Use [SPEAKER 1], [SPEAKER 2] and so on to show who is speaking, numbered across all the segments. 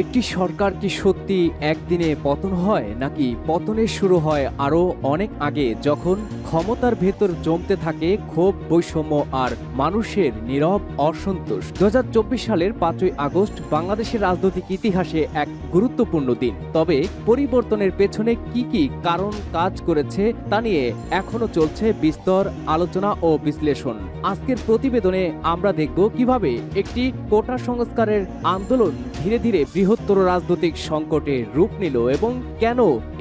[SPEAKER 1] একটি সরকার কি সত্যি একদিনে পতন হয়, নাকি পতনের শুরু হয় আরও অনেক আগে, যখন ক্ষমতার ভেতর জমতে থাকে ক্ষোভ, বৈষম্য আর মানুষের নীরব অসন্তোষ? 2024 সালের 5ই আগস্ট বাংলাদেশের রাজনৈতিক ইতিহাসে এক গুরুত্বপূর্ণ দিন। তবে পরিবর্তনের পেছনে কি কি কারণ কাজ করেছে তা নিয়ে এখনো চলছে বিস্তর আলোচনা ও বিশ্লেষণ। আজকের প্রতিবেদনে আমরা দেখব কিভাবে একটি কোটা সংস্কারের আন্দোলন ধীরে ধীরে বৃহত্তর রাজনৈতিক সংকটে রূপ নিল এবং কেন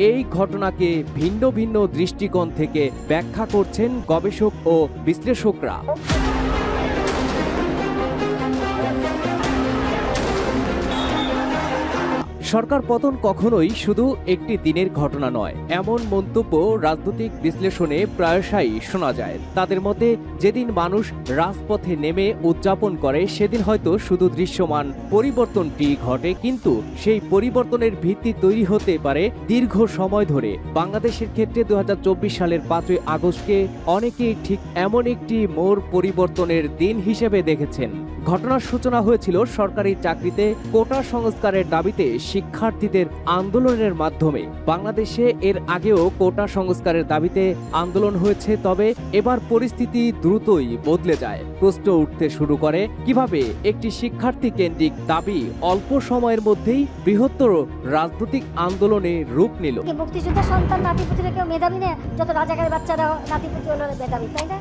[SPEAKER 1] এই ঘটনাকে ভিন্ন ভিন্ন দৃষ্টিকোণ থেকে ব্যাখ্যা করছেন গবেষক ও বিশ্লেষকরা। সরকার পতন কখনোই শুধু একটি দিনের ঘটনা নয়, এমন মন্তব্য রাজনৈতিক বিশ্লেষণে প্রায়শই শোনা যায়। তাদের মতে, যেদিন মানুষ রাজপথে নেমে উদযাপন করে সেদিন হয়তো শুধু দৃশ্যমান পরিবর্তনটি ঘটে, কিন্তু সেই পরিবর্তনের ভিত্তি তৈরি হতে পারে দীর্ঘ সময় ধরে। বাংলাদেশের ক্ষেত্রে 2024 সালের 5ই আগস্টকে অনেকেই ঠিক এমন একটি মোড় পরিবর্তনের দিন হিসেবে দেখেছেন। ঘটনার সূচনা হয়েছিল সরকারি চাকরিতে কোটা সংস্কারের দাবিতে শিক্ষার্থীদের আন্দোলনের মাধ্যমে। বাংলাদেশে এর আগেও কোটা সংস্কারের দাবিতে আন্দোলন হয়েছে, তবে এবার পরিস্থিতি দ্রুতই বদলে যায়। প্রশ্ন উঠতে শুরু করে, কিভাবে একটি শিক্ষার্থী কেন্দ্রিক দাবি অল্প সময়ের মধ্যেই বৃহত্তর রাজনৈতিক আন্দোলনে রূপ নিল।
[SPEAKER 2] মুক্তিযোদ্ধার সন্তান নাতিপুতিরা কেউ মেধাবী না, যত রাজাকারের বাচ্চারা নাতিপুতি হলো মেধাবী, তাই না?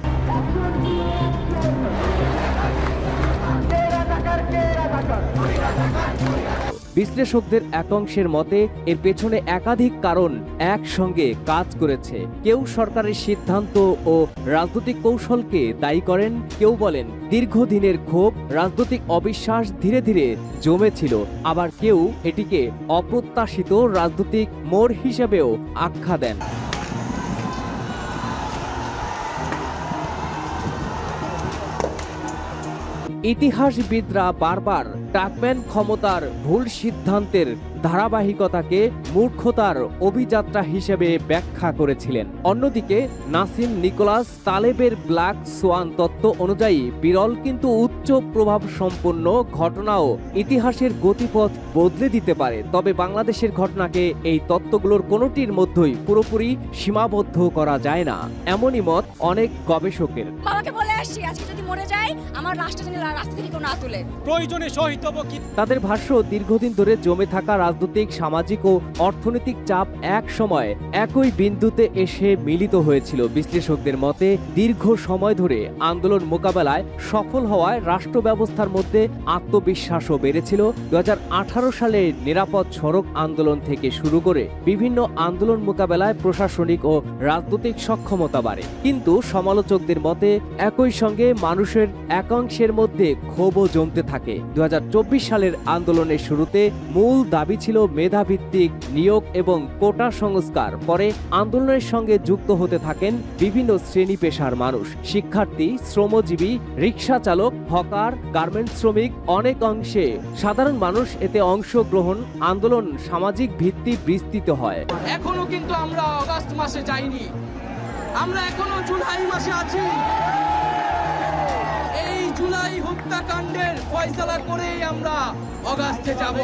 [SPEAKER 1] বিশ্লেষকদের একাংশের মতে এর পেছনে একাধিক কারণ একসঙ্গে কাজ করেছে। কেউ সরকারের সিদ্ধান্ত ও রাজনৈতিক কৌশলকে দায়ী করেন, কেউ বলেন দীর্ঘদিনের ক্ষোভ, রাজনৈতিক অবিশ্বাস ধীরে ধীরে জমেছিল, আবার কেউ এটিকে অপ্রত্যাশিত রাজনৈতিক মোড় হিসেবেও আখ্যা দেন। ইতিহাসবিদরা বারবার টাকম্যান ক্ষমতার ভুল সিদ্ধান্তের ধারাবাহিকতাকে মূর্খতার অভিযাত্রা হিসেবে ব্যাখ্যা করেছিলেন। অন্যদিকে নাসিম নিকোলাস তালেবের ব্ল্যাক সোয়ান তত্ত্ব অনুযায়ী বিরল কিন্তু উচ্চ প্রভাব সম্পন্ন ঘটনাও ইতিহাসের গতিপথ বদলে দিতে পারে। তবে বাংলাদেশের ঘটনাকে এই তত্ত্বগুলোর কোনোটির মধ্যেই পুরোপুরি সীমাবদ্ধ করা যায় না, এমনই মত অনেক গবেষকের।
[SPEAKER 3] বাবাকে বলে আসছি, আজকে যদি মরে যাই আমার রাষ্ট্র যেন রাস্তা থেকে কেউ না তুলে,
[SPEAKER 4] প্রয়োজনে শহীদ হব।
[SPEAKER 1] তাদের ভাষ্য, দীর্ঘদিন ধরে জমে থাকা রাজনৈতিক, সামাজিক ও অর্থনৈতিক চাপ এক সময় একই বিন্দুতে এসে মিলিত হয়েছিল। বিশ্লেষকদের মতে, দীর্ঘ সময় ধরে আন্দোলন মোকাবেলায় সফল হওয়ায় রাষ্ট্র ব্যবস্থার মধ্যে আত্মবিশ্বাসও বেড়েছিল। 2018 সালে নিরাপদ সড়ক আন্দোলন থেকে শুরু করে বিভিন্ন আন্দোলন মোকাবেলায় প্রশাসনিক ও রাজনৈতিক সক্ষমতা বাড়ে। কিন্তু সমালোচকদের মতে একই সঙ্গে মানুষের একাংশের মধ্যে ক্ষোভও জমতে থাকে। 2024 সালের আন্দোলনের শুরুতে মূল দাবি ছিল মেধাভিত্তিক নিয়োগ এবং কোটা সংস্কার। পরে আন্দোলনের সঙ্গে যুক্ত হতে থাকেন বিভিন্ন শ্রেণী পেশার মানুষ, শিক্ষার্থী, শ্রমজীবী, রিক্সা চালক, হকার, গার্মেন্টস শ্রমিক। অনেক অংশে সাধারণ মানুষ এতে অংশগ্রহণ, আন্দোলন সামাজিক ভিত্তি বিস্তৃত হয়।
[SPEAKER 4] এখনো কিন্তু আমরা আগস্ট মাসে যাইনি, আমরা এখনো জুলাই মাসে আছি। এই জুলাই হত্যাকাণ্ডের ফয়সালা করেই আমরা অগাস্টে যাব।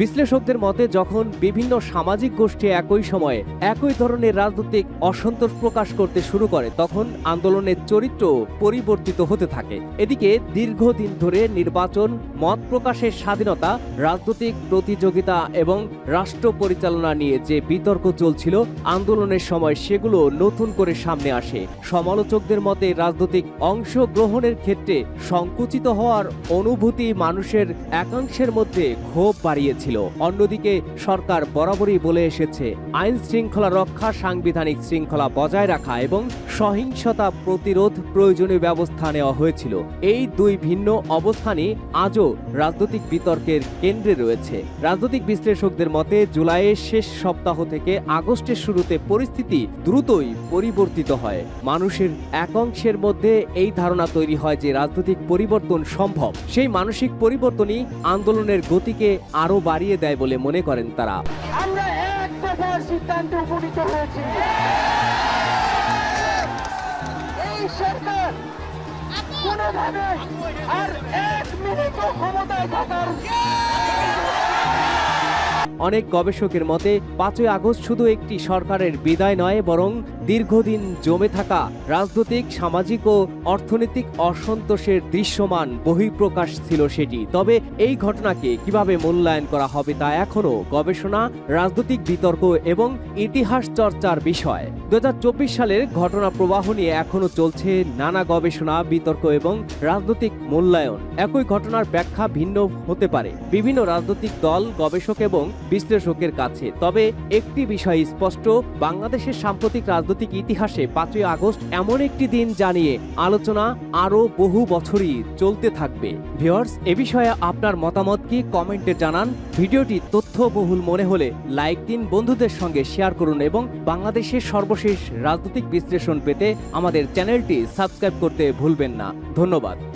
[SPEAKER 1] বিশ্লেষকদের মতে, যখন বিভিন্ন সামাজিক গোষ্ঠী একই সময়ে একই ধরনের রাজনৈতিক অসন্তোষ প্রকাশ করতে শুরু করে, তখন আন্দোলনের চরিত্র পরিবর্তিত হতে থাকে। এদিকে দীর্ঘদিন ধরে নির্বাচন, মত প্রকাশের স্বাধীনতা, রাজনৈতিক প্রতিযোগিতা এবং রাষ্ট্র পরিচালনা নিয়ে যে বিতর্ক চলছিল আন্দোলনের সময়, সেগুলো নতুন করে সামনে আসে। সমালোচকদের মতে, রাজনৈতিক অংশগ্রহণের ক্ষেত্রে সংকুচিত হওয়ার অনুভূতি মানুষের একাংশের মধ্যে ক্ষোভ বাড়িয়েছিল। অন্যদিকে সরকার বরাবরই বলে এসেছে, আইন শৃঙ্খলা রক্ষা, সাংবিধানিক শৃঙ্খলা বজায় রাখা এবং সহিংসতা প্রতিরোধ প্রয়োজনীয় ব্যবস্থা নেওয়া হয়েছিল। এই দুই ভিন্ন অবস্থানই আজও রাজনৈতিক বিতর্কের কেন্দ্রে রয়েছে। রাজনৈতিক বিশ্লেষকদের মতে, জুলাইয়ের শেষ সপ্তাহ থেকে আগস্টের শুরুতে পরিস্থিতি দ্রুতই পরিবর্তিত হয়। মানুষের একাংশের মধ্যে এই ধারণা তৈরি হয় যে রাজনৈতিক পরিবর্তন সম্ভব। সেই মানসিক পরিবর্তনই আন্দোলনের গতিকে আরো বাড়িয়ে দেয় বলে মনে করেন তারা।
[SPEAKER 4] আমরা এক দফার সিদ্ধান্তে উপনীত হয়েছি, এই সরকার কোনোভাবে আর এক মিনিটও ক্ষমতায় থাকার
[SPEAKER 1] অনেক গবেষকের মতে ৫ই আগস্ট শুধু একটি সরকারের বিদায় নয়, বরং দীর্ঘদিন জমে থাকা রাজনৈতিক, সামাজিক ও অর্থনৈতিক অসন্তোষের দৃশ্যমান বহিঃপ্রকাশ ছিল সেটি। তবে এই ঘটনাকে কিভাবে মূল্যায়ন করা হবে তা এখনও গবেষণা, রাজনৈতিক বিতর্ক এবং ইতিহাস চর্চার বিষয়। ২০২৪ সালের ঘটনা প্রবাহ নিয়ে এখনও চলছে নানা গবেষণা, বিতর্ক এবং রাজনৈতিক মূল্যায়ন। একই ঘটনার ব্যাখ্যা ভিন্ন হতে পারে বিভিন্ন রাজনৈতিক দল, গবেষক এবং বিশ্লেষকের কাছে। তবে একটি বিষয় স্পষ্ট, বাংলাদেশের সাম্প্রতিক রাজনৈতিক ইতিহাসে ৫ই আগস্ট এমন একটি দিন জানিয়ে আলোচনা আরও বহু বছরই চলতে থাকবে। ভিউয়ার্স, এ বিষয়ে আপনার মতামত কি কমেন্টে জানান। ভিডিওটি তথ্যবহুল মনে হলে লাইক দিন, বন্ধুদের সঙ্গে শেয়ার করুন এবং বাংলাদেশের সর্বশেষ রাজনৈতিক বিশ্লেষণ পেতে আমাদের চ্যানেলটি সাবস্ক্রাইব করতে ভুলবেন না। ধন্যবাদ।